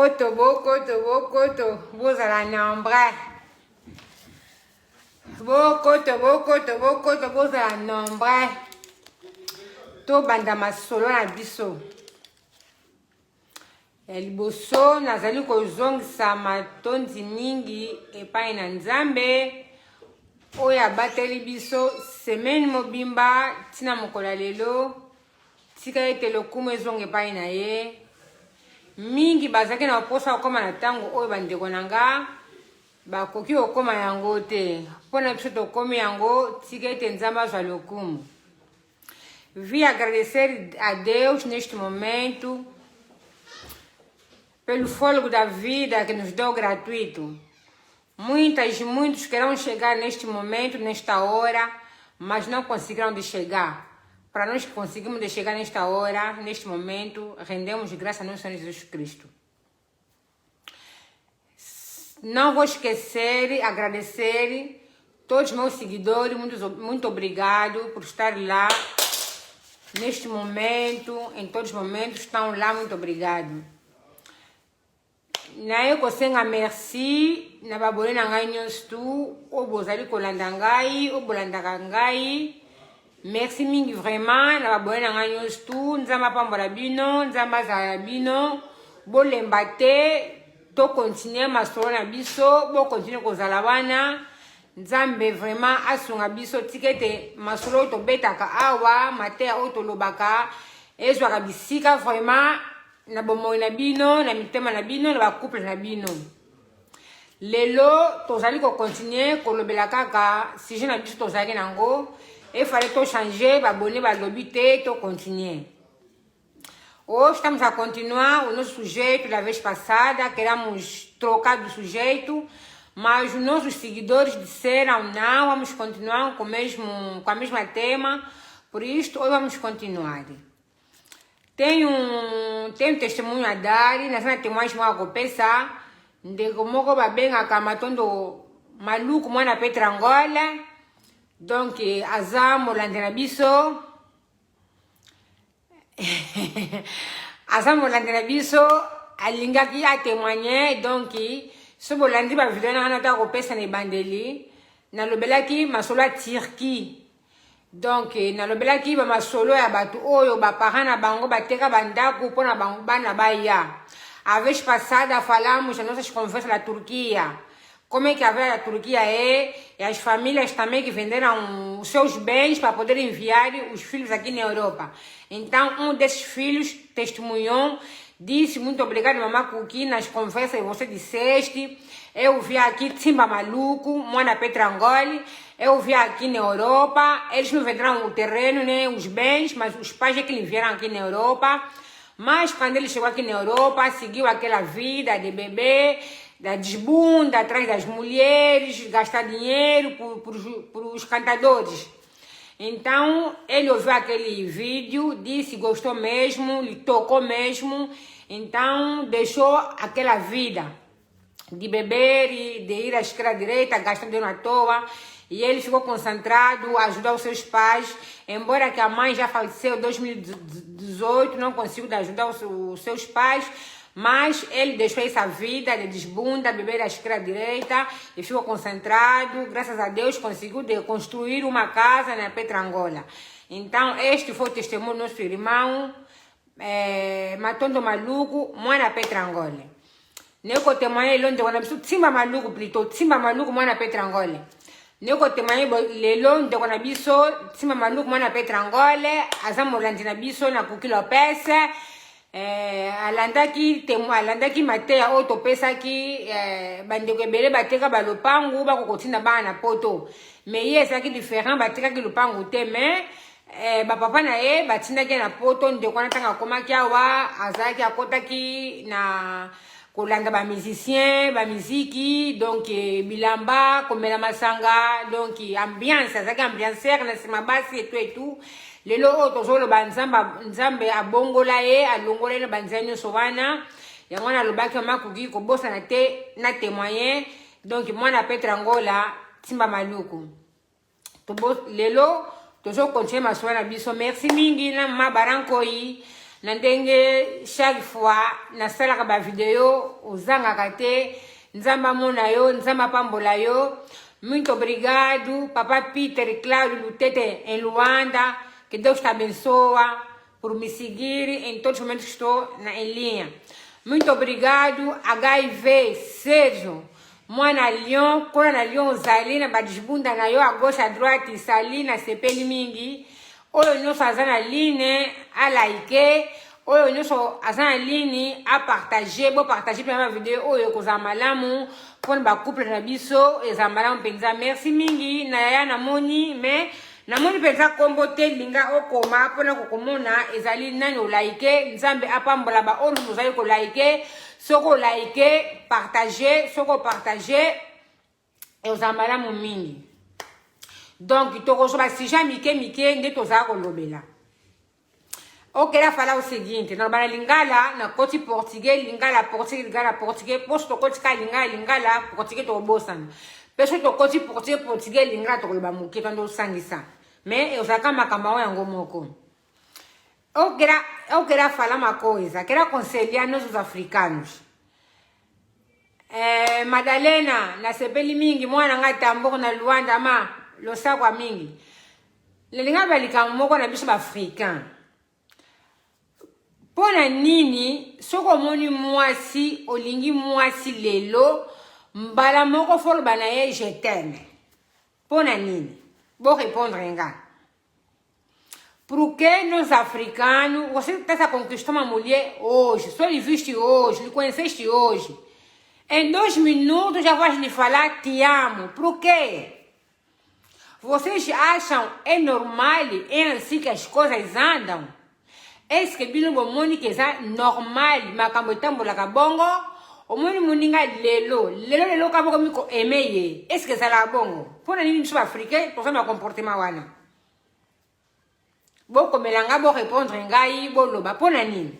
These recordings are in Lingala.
Bokoto, bozala nombre. Bokoto, bozala nombre. To banda masolo na biso. Liboso nazali kozongisa matondi mingi epai na Nzambe. Oyo abateli biso semaine mobimba tina mokolo lelo. Tika ete lokumu ezonga epai na ye. Mingi bazaki na posa okoma na tango oyo bandeko nanga bakoki okoma yango te. Pona biso tokomi yango tika ete Nzambe azwa lokumu. Vi agradecer a Deus neste momento pelo fôlego da vida que nos deu gratuito. Muitos querem chegar neste momento, nesta hora, mas não conseguiram de chegar. Para nós que conseguimos de chegar nesta hora, neste momento, rendemos graças a nosso Senhor Jesus Cristo. Não vou esquecer, agradecer todos os meus seguidores, muito obrigado por estar lá neste momento, em todos os momentos, estão lá, muito obrigado. Na eu kosenga merci na babone na ngai nyonso o bozali kolanda ngai o bolandaka ngai. Merci mingi vraiment na babone na ngai nyonso Nzambe apambola bino, Nzambe azala bino, bolemba te to continuer masolo na biso, bo continuer kozala wana. Nzambe vraiment asunga biso tikete masolo to betaka awa matea o to lobaka ezwaka bisika vraiment na bomoi na bino, na mitema na bino, na bakouple na bino. Lelo, tozali ko continuer kolobela kaka, si je na biso tozali nango, il fallait to changer, babone, balobi te, to continuer. Hoje estamos a continuar o nosso sujeito da vez passada, queremos trocar do sujeito, mas os nossos seguidores disseram não, vamos continuar com a mesma tema, por isso hoje vamos continuar. Tenho testemunho a dar, na cena tem mais uma coisa, de como eu bem acamatondo maluco mwana Petra Angola, donc azam olande na biso, azam olande na biso, alingaki a témoigner, donc so bolandi ba video na nata kopesa na bandeli, na lobelaki masola Turquie. Donc nalobelaki ba masolo ya batu oyo ba parana bango bateka bandaku pona bango bana baya. A vez passada falamos das nossas conversas na Turquia. Como é que a vida da Turquia é, e as famílias também que venderam os seus bens para poder enviar os filhos aqui na Europa. Então desses filhos testemunhou, disse muito obrigado mamãe Kuki nas conversas que você disseste. Eu vi aqui Timba Maluco, Mwana Petra Angola. Eu vi aqui na Europa, eles não venderam o terreno, né, os bens, mas os pais é que lhe vieram aqui na Europa. Mas quando ele chegou aqui na Europa, seguiu aquela vida de bebê, da desbunda, atrás das mulheres, gastar dinheiro por os cantadores. Então, ele ouviu aquele vídeo, disse gostou mesmo, lhe tocou mesmo, então deixou aquela vida de beber e de ir à esquerda à direita, gastar dinheiro à toa. E ele ficou concentrado a ajudar os seus pais, embora que a mãe já faleceu em 2018, não conseguiu ajudar os seus pais, mas ele deixou essa vida de desbunda, beber à esquerda à direita, e ficou concentrado, graças a Deus conseguiu construir uma casa na Petra Angola. Então este foi o testemunho do nosso irmão, Matondo Maluco, Mwana Petra Angola. Neko temoye londe wana biso Timba Maluco plutôt, Timba Maluco Mwana Petra Angola. Neko temoye lelo ndeko na biso Timba Maluco Mwana Petra Angola, azamolandi na biso na Kuki Lopez, alandaki mateya oyo topesaki bandeko ebele bateka balopangu bakokotinda bana na poto. Mais ye ezalaki différent, batekaki lopangu te, mais bapapa na ye batindaki na poto. Ndeko wana ntango akomaki awa azalaki akotaki na kolanda ba musicien, ba muziki, donc bilamba, komela masanga, donc ambiance, azaki ambianceur na sima basi et tout. Lelo o tozolo Nzambe abongola ye, alongola ye na banzanyo sovana. Ya mwana lobaki makuki ko bosa na te na témoigner. Donc Mwana Petra Angola, Timba Maluco. Lelo tozo continuer maswana biso. Merci mingi na mabaranko yi. Nandenge chaque fois na sala ka ba video uzanga kate nzamba mona yo nzamba pambola yo. Muito obrigado Papa Peter Claudio Lutete em Luanda, que Deus te abençoa por me seguir em todos os momentos que estou em linha. Muito obrigado HIV Sérgio Mwana Lyon, Kona na Lyon Zalina badisbunda na yo a gauche à droite Salina sepeli mingi. Oyo nyonso azana line a like, oyo nyonso azana line a partager, bo partager ma vidéo oyo koza malamu pona ba couple na biso eza malamu penza. Merci mingi na ya na moni mais na moni penza kombo te linga okoma pona kokomona ezali nani o like nzambe apambola ba oyo mozali ko like soko like partager soko partager eza malamu mingi. Donc, tokosoba sija mike nde toza kolobela. Ok, la fala o seguinte, na bana lingala na koti portugais, lingala portugais, posto koti ka lingala portugais to bosana. Peso to koti portugais lingala to koloba muke to ndo sangisa. Mais ozaka makamba yango moko. Ok, la fala ma coisa, que era aconselhar nós os africanos. Madalena, na sepeli mingi mwana nga tamboko na Luanda ma lo sakwa mingi lelinga balika moko na biso ba africain pona nini soko moni mwasi olingi mwasi lelo mbala moko folo bana ye je t'aime pona nini bo répondre nga porque nos africanos você tá conquistando uma mulher hoje só lhe viste hoje lhe conheceste hoje em 2 minutos já vais lhe falar te amo. Por quê? Vocês acham é normal, é assim que as coisas andam? Est-ce que bino bomoni que é normal, makambo tambola kabongo? O moni muninga lelo kabongo miko emeye. Est-ce que ça la bongo? Pona nini mso africain, pour ça ma comportement wana. Boko melanga bo répondre ngai bo loba pona nini?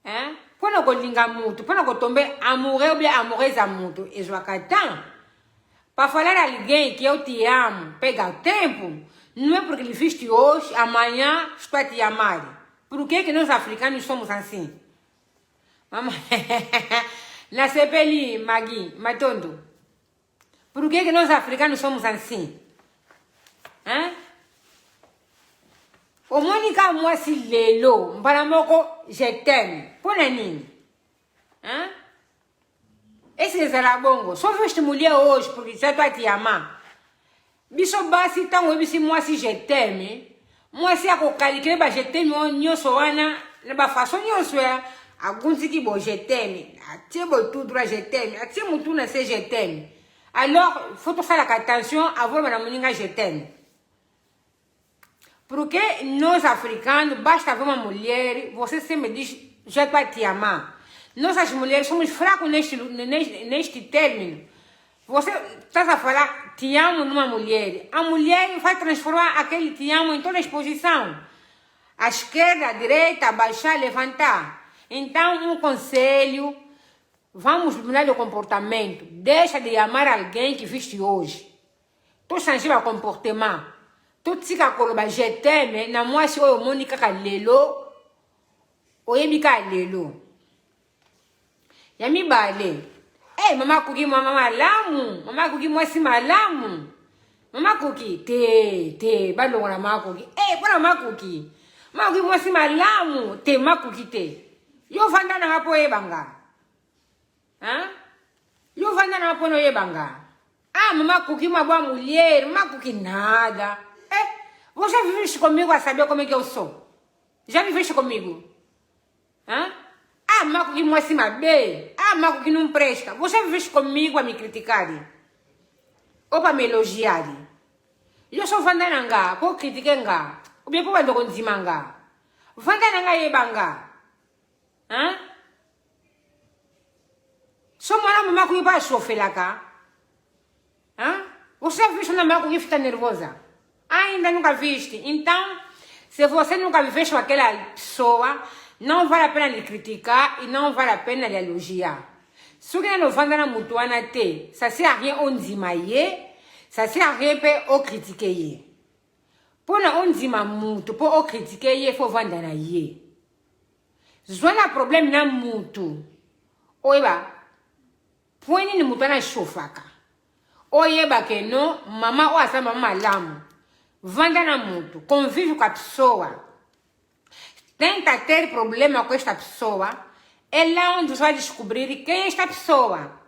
Hein? Pona ko linga mutu, pona ko tomber amoureux ou bien amoureuse à mutu, ezwaka temps. Para falar a alguém que eu te amo, pega tempo. Não é porque lhe viste hoje, amanhã estou a te amar. Por que nós africanos somos assim? Na sepeli, Magui, Matondo. Por que nós africanos somos assim? Hein? O Mônica mwasi lelo, mbana moko, je t'aime. Pona nini? Hein? Esse é o bongo. Só veste mulher hoje porque já estou a te amar. Bicho basi tango bisi mwasi je t'aime. Mwasi ako kalikele ba je t'aime o nyoso wana na ba façon nyoso ya agunzi ki bo je t'aime. Atie bo tout droit je t'aime. Atie mutu na se je t'aime. Alors, faut faire attention avant de moninga je t'aime. Porque nós africanos, basta ver uma mulher, você sempre diz, já estou a te amar. Nós as mulheres somos fracos neste término. Você está a falar, te amo numa mulher. A mulher vai transformar aquele te amo em toda a exposição. A esquerda, a direita, abaixar, levantar. Então, um conselho, vamos mudar o comportamento. Deixa de amar alguém que viste hoje. Tu changer o comportamento. Tu tika koloba je t'aime na mwasi oyo monika ka lelo oyebika lelo ya mibale mama kuki mama malamu mama kuki mwasi malamu mama kuki te balongo na mama kuki pona mama kuki mwasi malamu te mama kuki te yo vanda na ngapo yebanga yo vanda na ngapo no yebanga mama kuki mabwa mulher mama kuki nada. Você já viveste comigo a saber como é que eu sou? Já viveste comigo? Maco que não é acima bem. Maco que não presta. Você já viveste comigo a me criticar? Ou para me elogiar? Eu sou vandananga, por criticar. O meu povo ando com zimanga. Vandananga e banga. Sou mara mamá que vai sofrer lá cá. Você já viveste na mamá que fica nervosa? Ainda nunca viste. Então, se você nunca viveste com aquela pessoa, não vale a pena lhe criticar e não vale a pena lhe elogiar. Se você não vai na mutuana te, ça sert à rien on dit maïe, ça sert à rien pe o critiquer. Pona ondima mutu, po o critiquer ye, faut vendre na ye. Zwana problème na mutu. Oiba, poini ni mutu na chofaka. Oyeba que non, mama ou asa mama lamu. Vanda na mutu, convive com a pessoa. Tenta ter problema com esta pessoa. É lá onde você vai descobrir quem é esta pessoa.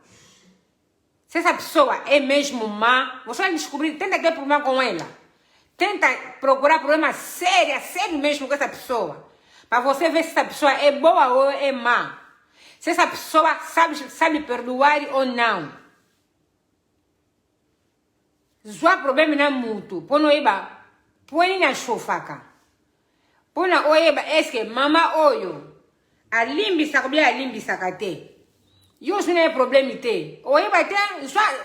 Se essa pessoa é mesmo má, você vai descobrir, tenta ter problema com ela. Tenta procurar problema sério mesmo com essa pessoa. Para você ver se essa pessoa é boa ou é má. Se essa pessoa sabe perdoar ou não. Zua problema na mutu. Pono eba, põe na chofaka. Pono oeba, eske mama oyo. A limbisa kubia a limbisa kate. Yo suna e problème te. Oeba te,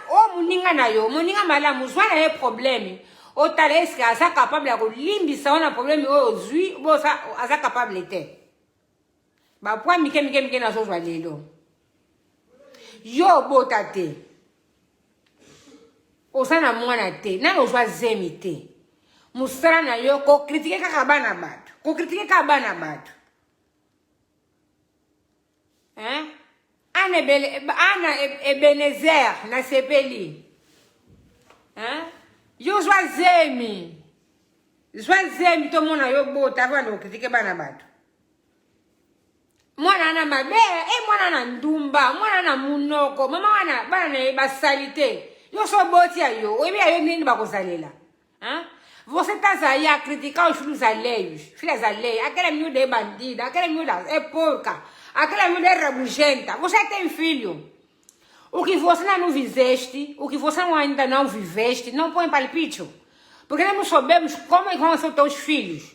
o muninga na yo, muninga malamu, zua na e problème. O tala eske asa capable ya limbisa wana problème o zui, bo asa capable te. Ba poa mike na so zwa lelo. Yo bota te. Osana mwana te, nano zwa zemi te. Musara na yo ko kritike kaka bana batu. Ko kritike kaka bana batu. Ana Ebenezer na sepeli. Yo zwa zemi. Zwa zemi to mwana yo bota vano kritike bana batu. Mwana na mabe, mwana na ndumba, mwana na munoko, mama wana bana na basalite. Yo so boti ayo, oibi ayo nini bakozalela. Você tá aí a criticar os filhos alheios, filhas alheias, aquela miúda é bandida, aquela miúda é porca, aquela miúda é rabugenta. Você tem filho. O que você não fizeste, o que você ainda não viveste, não põe palpite. Porque nós não sabemos como é que vão ser os teus filhos.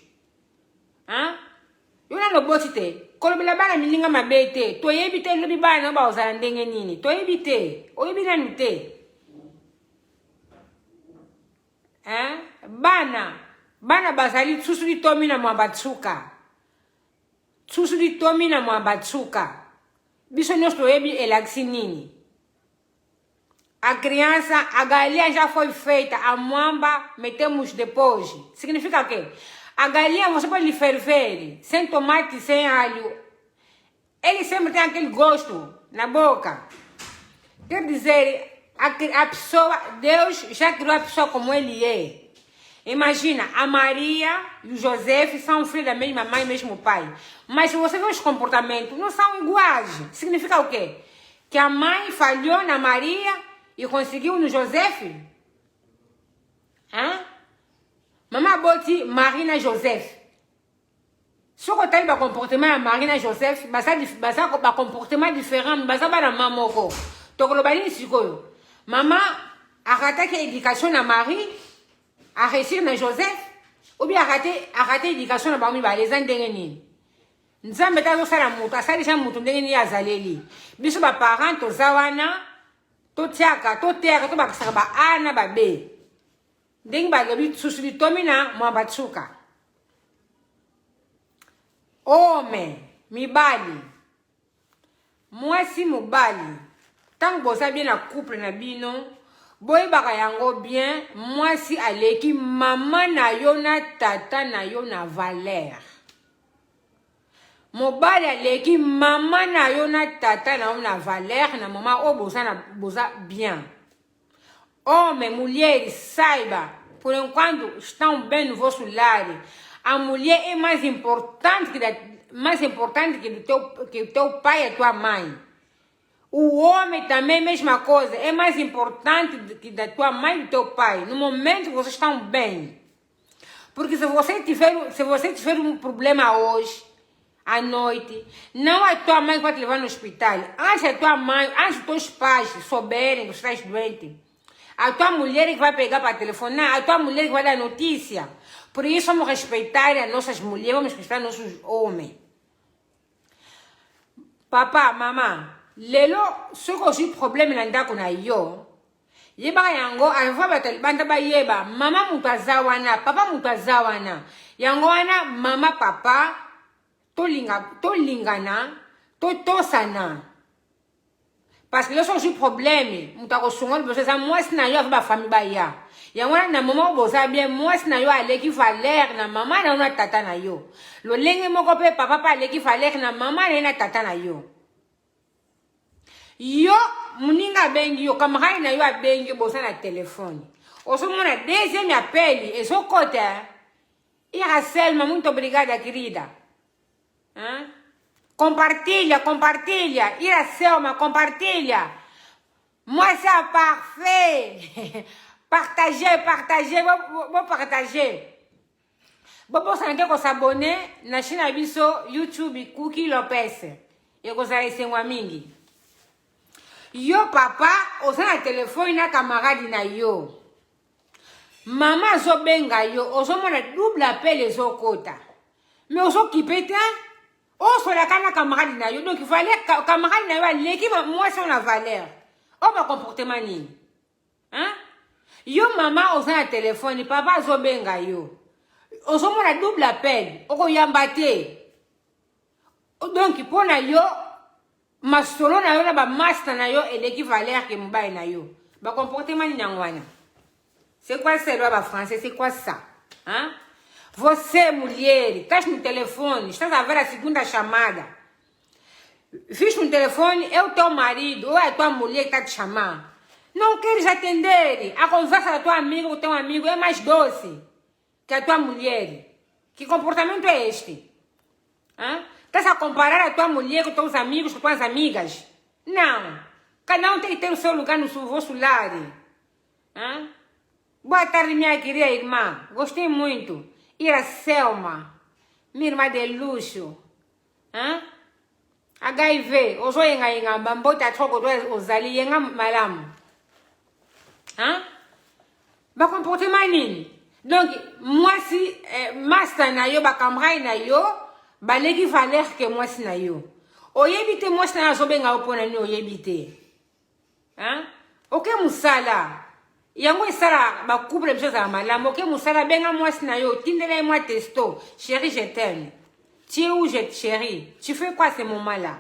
Eu não bote te. Quando me labara me linga mabete, tu ebite no biba não ba usar ndenge nini. Tu ebite, o ebina no te. Bana bazali tsusu di tomi na mwabatsuka. Tsusu di tomi na mwabatsuka. Biso nosso ebi elaxi nini. A criança, a galinha já foi feita, a mwamba metemos depois. Significa que a galinha você pode lhe ferver, sem tomate, sem alho. Ele sempre tem aquele gosto na boca. Quer dizer, a pessoa, Deus já criou a pessoa como ele é. Imagina, a Maria e o José são filhos da mesma mãe e mesmo pai. Mas se você vê os comportamentos, não são iguais. Significa o quê? Que a mãe falhou na Maria e conseguiu no José? Mamãe boti Marina Joseph. Se você tem um comportement Marina Joseph, basta um comportement diferente, basta para mamoko. Tô globalizando isso coio. Mamãe arrêta que éducation na Marie, a réussir na Joseph, ou bien arrêter éducation na Bami ba les andengeni. Nzambe tazo sala mutu, asali ja mutu ndengeni ya zaleli. Biso ba parent to zawana, to tiaka, to terre, to ba kasaka ba ana ba be. Ndenge ba lobi susuli tomina mwabatsuka. Homem, mibali. Mwasi mubali. Tant que vous avez bien la couple na bino, boy baka yango bien, mwasi aleki mama na yo na tata na yo na valeur. Mobali aleki mama na yo na tata na yo na valeur na mama o boza bien. Homem, mulheres, saiba, por enquanto estão bem no vosso lar, a mulher é mais importante que o teu pai e a tua mãe. O homem também, mesma coisa, é mais importante que da tua mãe e do teu pai, no momento que vocês estão bem. Porque se você tiver um problema hoje, à noite, não a tua mãe que vai te levar no hospital. Antes a tua mãe, antes os teus pais souberem que você está doente, a tua mulher que vai pegar para telefonar, a tua mulher que vai dar notícia. Por isso vamos respeitar as nossas mulheres, vamos respeitar nossos homens. Papa, mamãe, lelo, se que problème na ndako na yo, yeba yango, alva banda ba yeba, mama mutazawana, papa mutazawana, yango wana, mama papa, to lingana, to tosana. parce que lorsque j'ai problème mutako songo parce que ça moi si na yo avec ma famille ba ya wana na maman boza bien moi si na yo aleki valeur na maman na una tata na yo lo lenge moko pe papa pa aleki valeur na maman na tata na yo yo muninga bengi yo camarade na yo abengi boza na téléphone oso mona deuxième appel et so côté ira Selma muito obrigada querida hein compartilha ira Selma compartilha moi c'est parfait partager vou partager bon ça n'était qu'on s'abonner na chaîne abiso YouTube Cookie Lopez et qu'on s'allait c'est moi mingi yo papa osana téléphone na camarade na yo maman zo benga yo ozo mona double appel ezokota mais ozo kipeta ozo la kana camarade na yo donc il fallait camarade na yo l'équipe moi c'est la valeur on va comportement nini hein yo maman osana téléphone papa zo benga yo ozo mona double appel oko yambate donc pona yo masolo na yo na ba master na yo et l'équivalent que mbaye na yo ba comportement ni ngwana c'est quoi c'est loi ba français c'est quoi ça hein você mulher tá no telefone estás a ver a segunda chamada fiz no telefone é o teu marido ou é a tua mulher que tá te chamando não queres atender a conversa da tua amiga ou teu amigo é mais doce que a tua mulher que comportamento é este hein estás a comparar a tua mulher com teus amigos, com tuas amigas? Não. Cada um tem que ter o seu lugar no vosso lar. Hein? Boa tarde, minha querida irmã. Gostei muito. Ira Selma. Minha irmã de luxo. Hein? HIV. Ozo yenga bambota troko do ozali yenga malamu. Hein? Ba comportement nini? Donc, moi si master na yo, ba camarade na yo, baleki valeur que moi si na yo oyebite moi si na zo benga opona ni oyebite hein OK musala yango esala ba couple biso za malamu OK musala benga moi si na yo tindela moi testo chérie je t'aime tu es où je chérie tu fais quoi ce moment là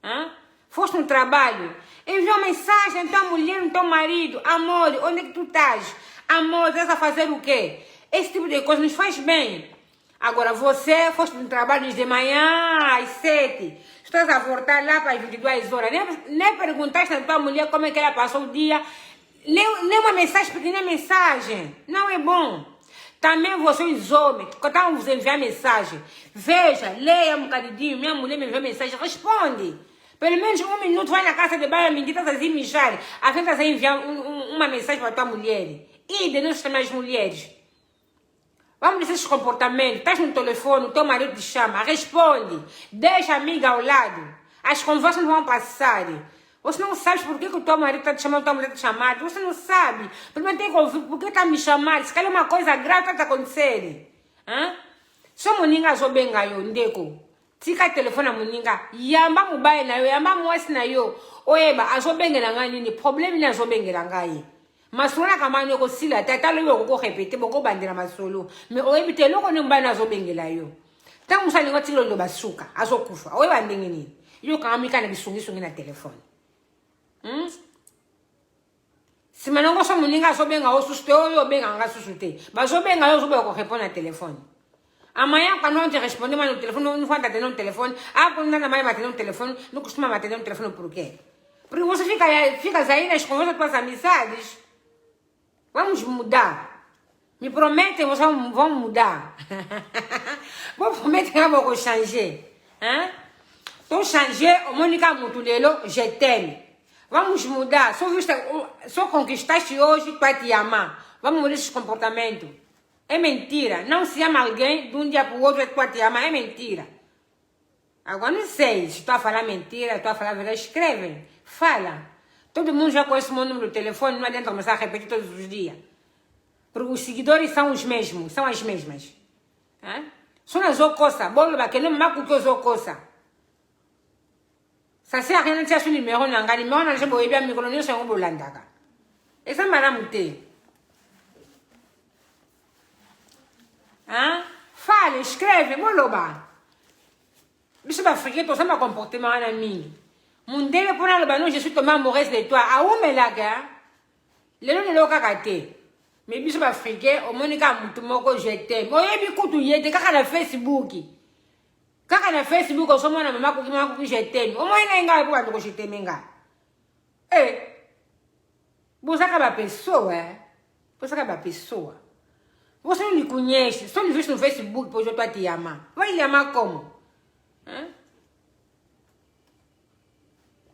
hein force no trabalho envia uma mensagem então mulher então marido amor onde é que tu estás amor estás a fazer o quê esse tipo de coisa nos faz bem. Agora, você foste no trabalho de manhã às 7, estás a voltar lá para as 22 horas, nem perguntaste à tua mulher como é que ela passou o dia, nem uma mensagem, pequena mensagem, não é bom. Também vocês homens, quando estão vos enviar mensagem, veja, leia um bocadinho, minha mulher me enviou mensagem, responde. Pelo menos 1 minuto, vai na casa de banho, me estás a mijar, a gente está a enviar uma mensagem para a tua mulher. E de nós também as mulheres. Vamos dizer esses comportamentos. Estás no telefone, o teu marido te chama, responde. Deixa a amiga ao lado. As conversas não vão passar. Você não sabe por que o teu marido está te chamando, o teu marido está te chamando. Você não sabe. Primeiro tem que ouvir por que está me chamando. Se calhar uma coisa grave está acontecendo. Se o muninga zo benga yo, ndeko. Tika telefone a muninga. Yamba mobile na yo, yamba mwasi na yo. Oyeba, azo benga na nga nini. Problème ni azo benga na nga ye. Masolo kama nyoko sila tata lo yoko répéter boko bandira masolo mais oyebite loko ne mbana zo bengela yo tangu musali ngoti lo basuka azokufa oyeba ndenge nini yo kama mika na bisungi na telefone simanongo so muninga zo benga o suste yo benga nga susute bazo benga yo zo boko répondre na telefone amaya quand on te répondre no telefone no fanta ter no telefone quando na mãe mate no telefone no costuma mate no telefone por quê porque você fica aí nas conversas com as amizades. Vamos mudar. Me prometem, vocês vão mudar. Vou prometer que vou changer. Então, changer, o Mônica Mutulelo, je t'aime. Vamos mudar. Só conquistaste hoje, tu vai te amar. Vamos mudar esse comportamento. É mentira. Não se ama alguém de um dia para o outro, tu vai te amar. É mentira. Agora, não sei se tu vai falar mentira, tu vai falar verdade. Escreve. Fala. Todo mundo já conhece o meu número de telefone, não adianta começar a repetir todos os dias. Porque os seguidores são os mesmos, são as mesmas. Só na zocosa, bolo bakele maku que zocosa. Ça sert à rien de chercher le numéro nanga, le numéro nanga boye bien micro ni songo bolandaka. Et ça madame té. Fale, escreve, moloba. Bicho ba friqueto, ça m'a comportement na mingi. Mundele pour le banon, je suis tombée amoureuse de toi. Ah, où me la gars? Le kakate. Mais biso africain, au moins ka mutu moko je t'aime. Oye bi kutu yete kaka na Facebook. Kaka na Facebook so mona mama ko je t'aime. Au moins na nga pour ko je t'aime nga. Eh. Bosaka ba pessoa, Bosaka ba pessoa. Você não lhe conhece, só lhe visto no Facebook, pois eu tô a te amar. Vai lhe amar como?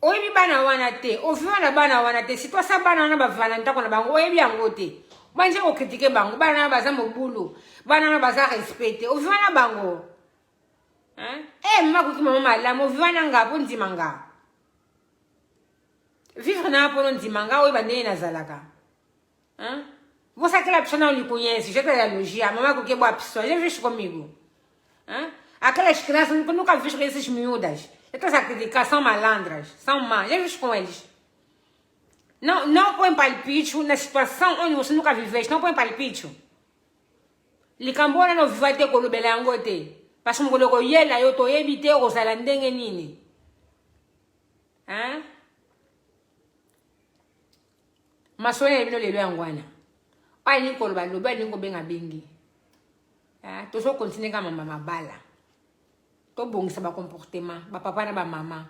Oyebi bana wana te, oviwana bana wana te, si toi sa bana wana bavana ntako na bango, oyebi yango te. Banje ko critiquer bango, bana na baza mobulu, bana na baza respecté, oviwana bango. Mama ko ki mama malamu, oviwana ngapo ndima nga. Vivre na po ndima nga, oyeba ndenge nazalaka. Você aquela pessoa não lhe conhece, já tem elogia, mamãe com que boa pessoa, já viste comigo? Aquelas crianças nunca viste com essas miúdas. Estás a criticar, são malandras, são más, já viste com eles? Não põe palpite na situação onde você nunca viveste, não põe palpite. Likambona não viva te kolubela te. Parce que ngoloko yela yo to ebite o salandenge nini. Masone bino lelo yangwana. Ai ni koloba loba ni ko benga bengi. To so continue ka mama mabala. To bongisa ba comportement, ba papa na ba mama.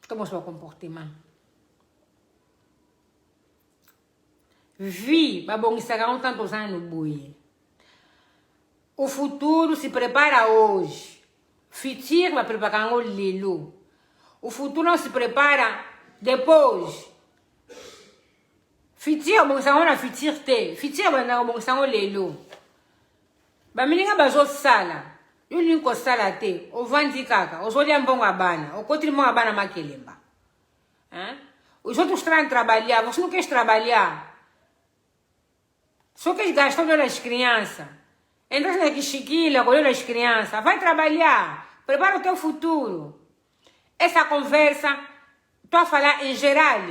To bongisa ba comportement. Vi ba bongisa ka tantos anos no boye. O futuro se prepara hoje. Futur vai preparar o lelo. O futuro não se prepara depois. Futur bongisa na futur te. Futur ba na bongisa o lelo. Ba milinga bazo sala. Eu não sala te. O vandi kaka. Os olham bom abana. O contri bom abana makelemba. Os outros estão trabalhar. Você não quer trabalhar. Só quer gastar olhando as crianças. Entra na Chiquila, olhando as crianças. Vai trabalhar. Prepara o teu futuro. Essa conversa, estou a falar em geral.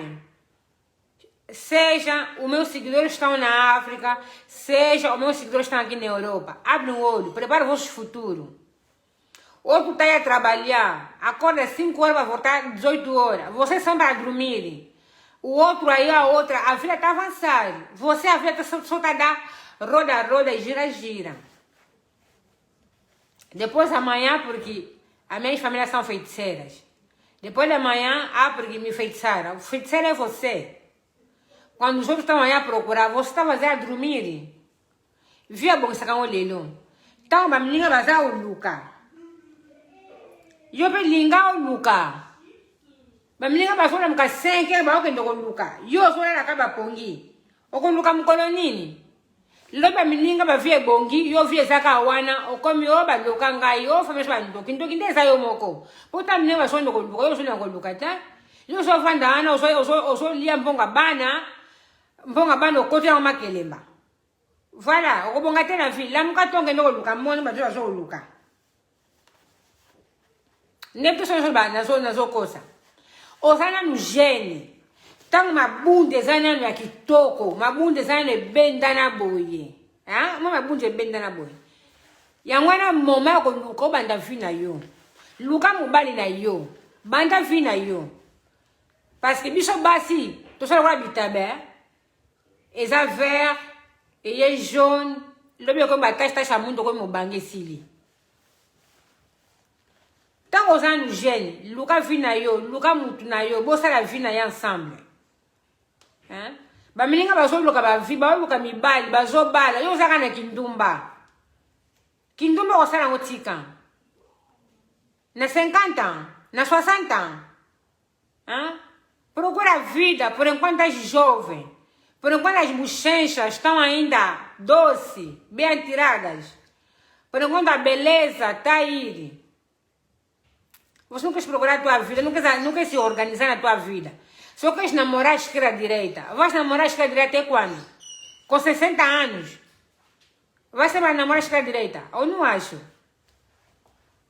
Seja os meus seguidores estão na África, seja os meus seguidores estão aqui na Europa. Abre o olho, prepara o vosso futuro. Outro está aí a trabalhar, acorda 5 horas, vai voltar 18 horas. Você sempre a dormir. O outro aí, a outra, a vida está avançando. Você, a vida só está a dar roda e gira. Depois amanhã, porque as minhas famílias são feiticeiras. Depois de amanhã, porque me feitiçaram. O feiticeiro é você. Quando os outros estão aí a procurar, você está a dormir. Via bom sacar o lelo. Então, a menina vai usar o Luca. Eu vou ligar o Luca. A menina vai falar que sem que vai o Luca. Eu sou ela acaba pongi. O Luca me colonini. Loba menina vai ver bongi. Eu vi essa cawana. O como eu vai Luca ngai. Eu fui mesmo ando. Quinto dessa eu moko. Puta menina vai só no Luca. Eu sou no Luca, tá? Eu sou vandana. Eu sou lia bonga bana. Mbonga bano kote ya makelemba. Voilà, okobonga te na vie. La muka tonge no luka, moni ba zo luka. Nepto so ba na zo kosa. Osana no gene. Tang mabunde zana no kitoko, mabunde zana benda na boye. Mabunde benda na boye. Yangwana moma ko luka banda vie na yo. Luka mobali na yo. Banda vie na yo. Parce que biso basi, to so la bitabe. Et ça vert, et jaune, le bien comme bataille, ça chamoun de comme au bangé sili. Tant qu'on a nous gêne, Luka vina yo, Luka mutuna yo, bossa la vina yo ensemble. Ba milinga bazo Luka ba vi, ba Luka mi bali, bazo bala, yo zaka na kindumba. Kindumba ko sala ngotika. Na 50 ans, na 60 ans. Procura a vida por enquanto és jovem. Por enquanto as bochechas estão ainda doces, bem tiradas. Por enquanto a beleza está aí. Você não quer procurar a tua vida, não quer se organizar na tua vida. Só queres namorar a esquerda-direita. Vais namorar a esquerda-direita até quando? Com 60 anos. Vais sempre namorar a esquerda-direita. Ou não acho?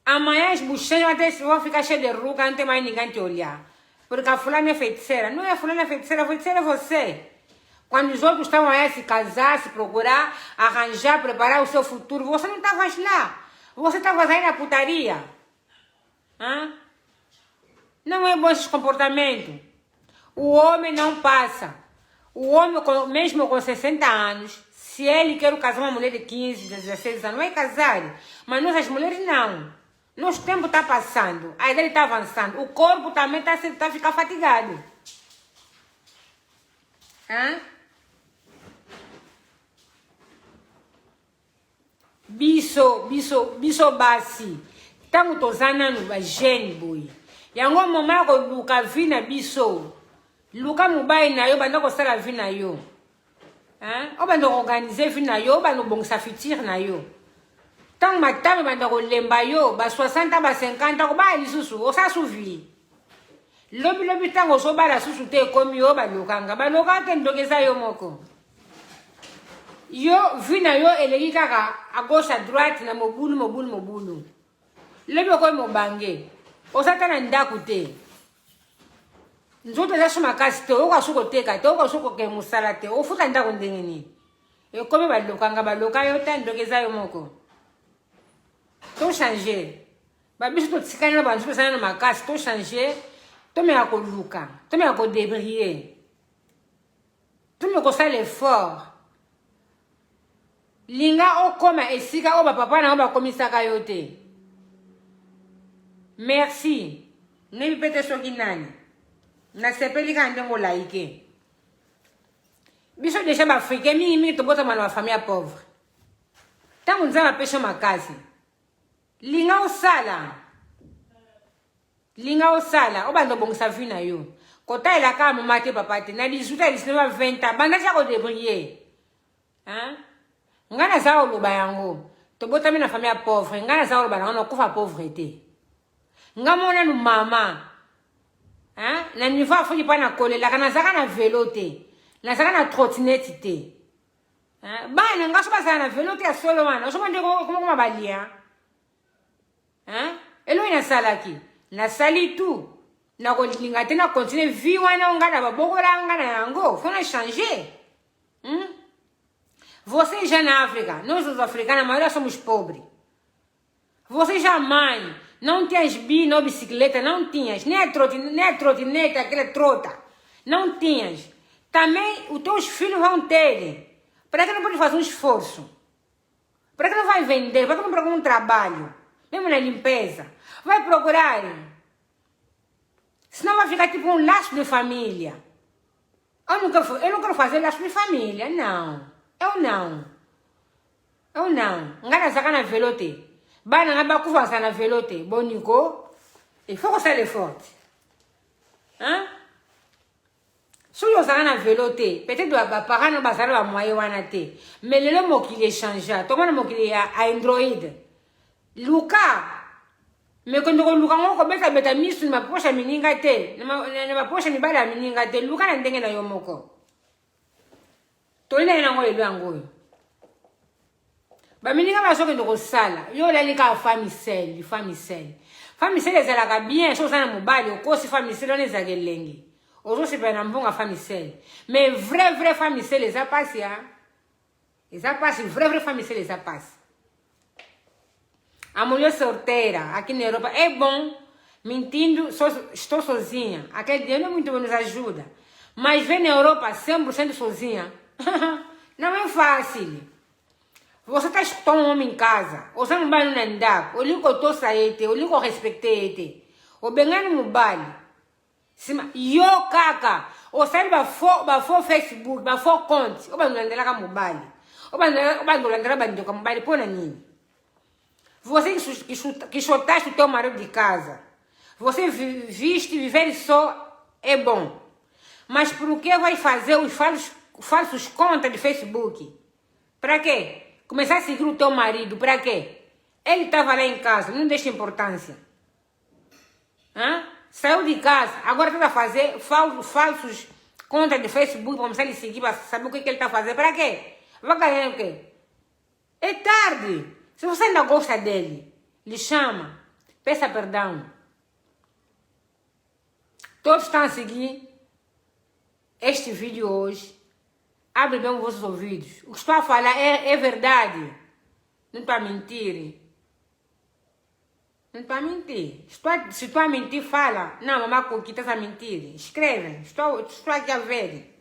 Amanhã as bochechas vão ficar cheias de ruga, não tem mais ninguém te olhar. Porque a fulana é feiticeira. Não é a fulana feiticeira, a feiticeira é você. Quando os outros estavam a se casar, se procurar, arranjar, preparar o seu futuro, você não estava lá. Você estava aí na putaria. Não é bom esse comportamento. O homem não passa. O homem, mesmo com 60 anos, se ele quer casar uma mulher de 15, 16 anos, vai casar. Mas nós, as mulheres, não. Nosso tempo está passando, a idade está avançando, o corpo também está a ficar fatigado. Hã? Biso basi. Tango tozana no bajene boy. Yango mama ko luka vina biso. Luka mubai na yo banda ko sala vina yo. Hein? O banda organiser vina yo, banda bongsa fitir na yo. Tango matame banda ko lemba yo, ba 60 ba 50 ko ba lisusu, o sa suvi. Lobi tango so ba la susu te komi yo ba lokanga. Ba lokanga ndokeza yo moko. Yo vina yo eleki kaka à gauche à droite na mobulu. Lebe ko mobange. Osata na ndaku te. Nzoto za suma kasi te, oka suko teka te, oka suko ke musala te. Ofuta ndaku ndenge ni. E kobe ba loka yo ta ndokeza yo moko. To changer. Ba biso to tsikana na bantu sana na makasi, to changer. To me ako luka, to me ako débriller. To me ko sala l'effort. Linga okoma esika oba papa na oba komisaka yote. Merci. Nebi pete soki nani. Na sepeli ka ndengo laike. Biso deja ba africain mingi to bota mala famille pauvre. Tango nzama pesha makasi. Linga osala oba ndo bongisa vina yo. Kota ela ka mama te papa te na 18 20 ans banda cha ko débrouiller. Hein? Ngana za oloba yango to bota mina famille pauvre ngana za oloba na kufa pauvreté ngamona nu mama hein na niva fuji pa na kolela kana zaka na vélo te na zaka na trottinette te hein bana ngaso basa na vélo te solo wana so mande ko kuma balia hein elo ina salaki na sali tout na ko linga te na continuer vie wana ngana babokola ngana yango faut na changer Vocês já na África, nós os africanos, a maioria somos pobres. Vocês já mãe, não tinhas não bicicleta, não tinhas, nem a trotinete, aquela trota, não tinhas. Também os teus filhos vão ter. Para que não pode fazer um esforço? Para que não vai vender? Para que não procura um trabalho? Mesmo na limpeza. Vai procurar. Senão vai ficar tipo um laço de família. Eu não quero fazer laço de família, não. Eu não. Ngana zaka na velote. Bana ngaba kuvanza na velote. Boniko. Il faut que ça le forte. Hein? Si vous avez na velote, peut-être que les parents ne vont pas moyen wana te. Mais le mot qui est changé, tout le monde qui est à Android. Luka. Mais quand on Luka on commence à mettre mis sur ma poche à mininga te. Na poche ni bala mininga te. Luka na ndenge na yo moko. Tolina na ngolo yango. Ba mininga ba soke ndoko sala. Yo la lika famille sel. Famille sel ezalaka bien, so sana mobali, okosi famille sel on ezagelengi. Ozo se pena mbonga famille sel. Mais vrai famille sel eza passe hein. Eza passe vrai famille sel eza passe. A mulher solteira aqui na Europa é bom, mentindo, estou sozinha. Aquele dia não muito nos ajuda. Mas vem na Europa 100% sozinha. Não é fácil. Você está escutando um homem em casa. Você não vai no andar. O ligo eu saíte, o ligo eu respeitei. O bengano no baile. Yo kaka. O sabe bafo Facebook, bafo conte. O bando andar lá no baile. O bando andar bando com baile põe na nini. Você que chotaste o teu marido de casa. Você viste viver só é bom. Mas por que vai fazer os falsos contas de Facebook? Para quê? Começar a seguir o teu marido, para quê? Ele estava lá em casa, não deixa importância. Hã? Saiu de casa, agora está a fazer falsos contas de Facebook para começar a lhe seguir, para saber o que ele está a fazer. Para quê? Vai ganhar o quê? É tarde. Se você ainda gosta dele, lhe chama, peça perdão. Todos estão a seguir este vídeo hoje. Abre bem os vossos ouvidos. O que estou a falar é verdade. Não estou a mentir. Não tá a mentir. Se tu a mentir, fala. Não, mamãe Cookie, tá a mentir. Escreve. Estou aqui a ver.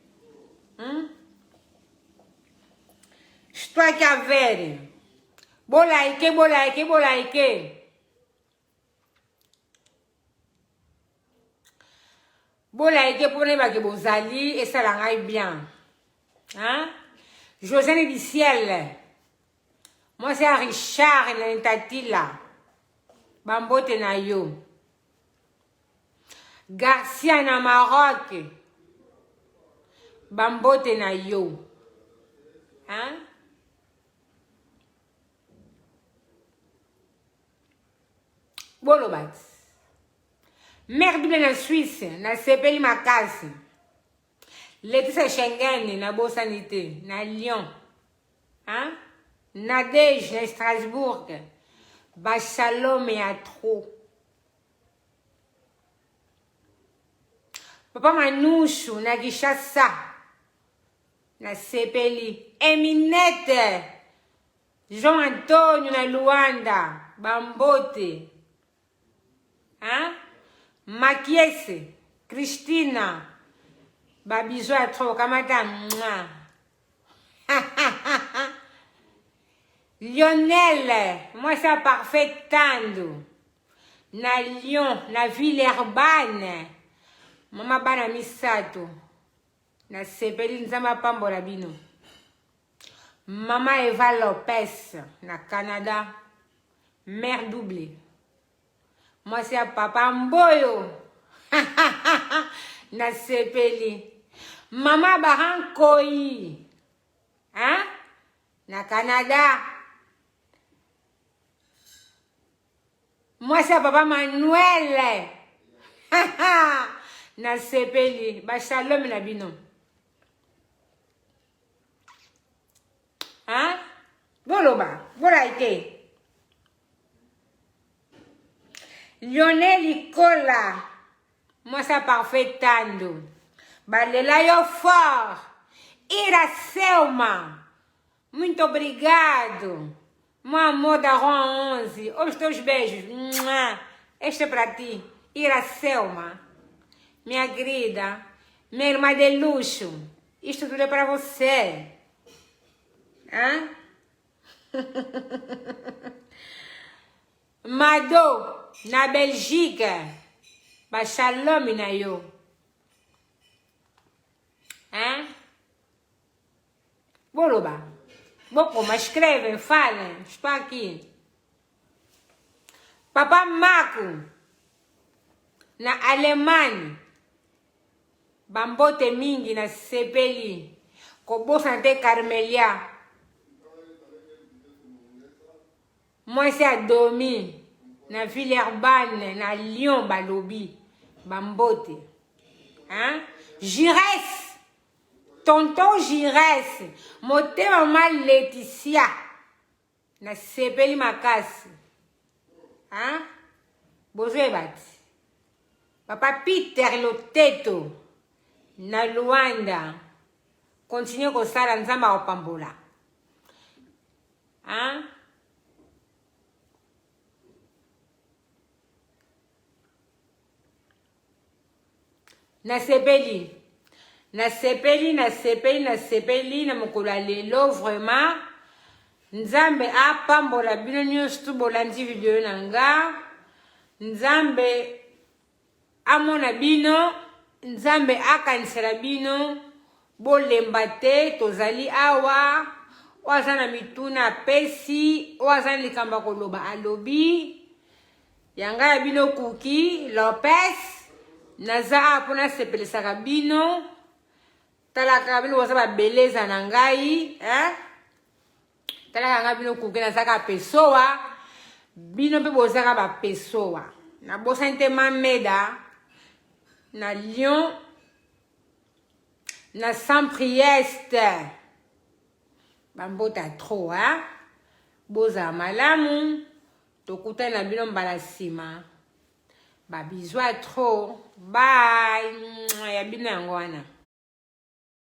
Estou aqui a ver. Bolaike, bolaike, bolaike. Bolaike, pour ne pas que vous alliez, et ça l'aille bien. Hein? Josène du ciel. Moi, c'est Richard et Tatila. Bambote na yo. Garcia na Maroc. Bambote na yo. Hein? Bolobat. Merde na Suisse, na CPI Makasi. Laetitia Schengen, na Beau Sanité, na Lyon. Hein? Nadège, na Strasbourg. Bachalom et à trop. Papa Manouchou, na Gishasa. Na CPI. Eminette. Jean-Antonio, na Luanda. Bambote. Hein? Makiese. Christina. Babizou à trop. Kamata. Lionel, moi c'est parfait tando. Na Lyon, na Villeurbanne. Mama bana misato. Na Sepeli nzamba pambola bino. Mama Eva Lopez, na Canada. Mère doublée. Moi c'est papa Mboyo. Na Sepeli. Mama Barankoi. Hein? Na Canada. Moi, c'est papa Manuel. Na Sepeli. Bachalom na bino. Hein? Boloba. Voilà ite. Lionel Nicola. Moi, c'est parfait tando. Balela yo fort. Ira Selma. Muito obrigado. Meu amor da Ron 11. Os teus beijos. Este é para ti. Iracelma. Minha querida. Minha irmã de luxo. Isto tudo é para você. Hã? Mado. Na Bélgica. Bachalom na yo. Hã? Boloba. Bom, mas escrevem, falem. Estou aqui. Papa Marco. Na Alemanha. Bambote mingi na Sepeli. Kobosa na te Carmelia. Moi c'est à dormir. Na Villeurbanne, na Lyon, Balobi. Bambote. Hein? Jires. Tonton Jires, mote maman Laetitia, na Sepeli Makasi. Hein? Bozoe bati. Papa Peter Loteto, na Luanda. Continue kosala nzamba opambola. Hein? Na Sepeli. Na Sepeli, na mokolo lelo, vraiment. Nzambe apambola bino nyonso bolandi video nanga. Nzambe amona bino. Nzambe akanisela bino. Bolemba te, tozali awa. Oaza na mituna pesi. Oaza na likamba koloba alobi. Yanga ya bino Cookie Lopez. Naza apona sepelisaka bino. Talaka bino wasa ba beleza na ngai, talaka nga bino Cookie na saka pesoa, bino pe bozaka ba pesoa. Na bosa nte Mameda, na Lyon, na Saint-Priest, bambota trop, boza malamu, tokuta na bino mbala sima. Ba bisous trop, bye, ya bino yango wana.